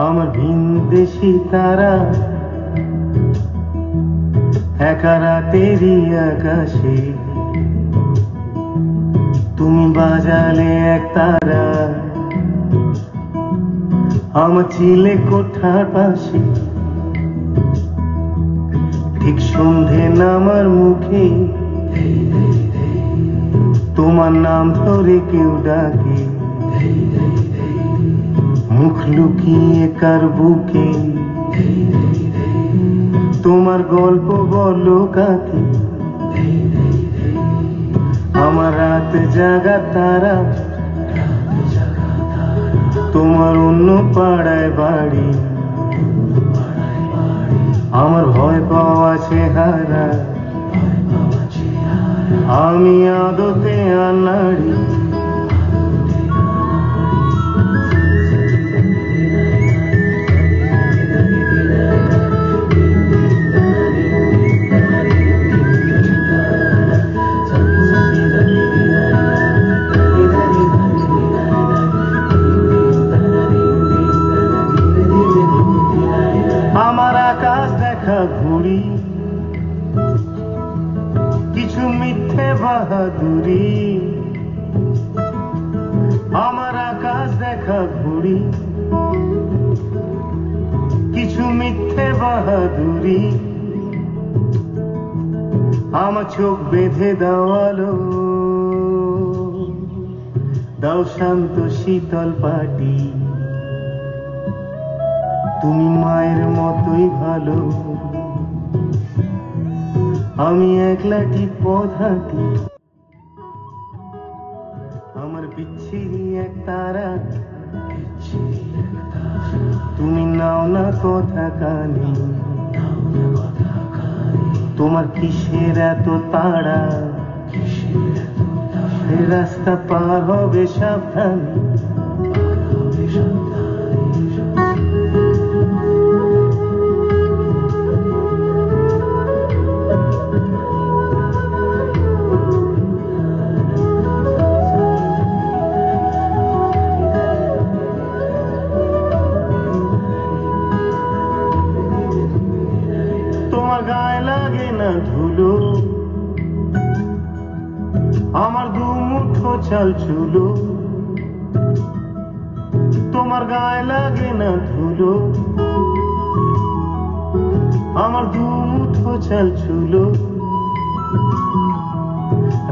আমার ভিনদেশি তারা একা রাতেরই আকাশে তুমি বাজালে এক তারা আমার চিলে কোঠার পাশে ঠিক সন্ধে নামার মুখে তোমার নাম ধরে কেউ ডাকে মুখ লুকিয়ে কার বুকে তোমার গল্প বলো কাকে আমার রাত জাগা তারা তোমার অন্য পাড়ায় বাড়ি আমার ভয় পাওয়া চেহারা আমি আদতে আনাড়ি আমার আকাশ দেখা ঘুড়ি কিছু মিথ্যে বাহাদুরি আমার আকাশ দেখা ঘুড়ি কিছু মিথ্যে বাহাদুরি আমার চোখ বেঁধে দেওয়ালো দাও শান্ত শীতল পাটি তুমি মায়ের মতোই ভালো আমি একলাটি পদাটি আমার বিচ্ছিরি এক তারা তুমি নাও না কথা কানে তোমার কিসের এত তাড়া রাস্তা পার হবে সাবধানে তোমার গায়ে লাগে না ধুলো আমার দু মুঠো চাল চুলো তোমার গায়ে লাগে না ধুলো আমার দু মুঠো চাল চুলো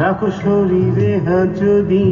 রাখো শরীরে হাত যদি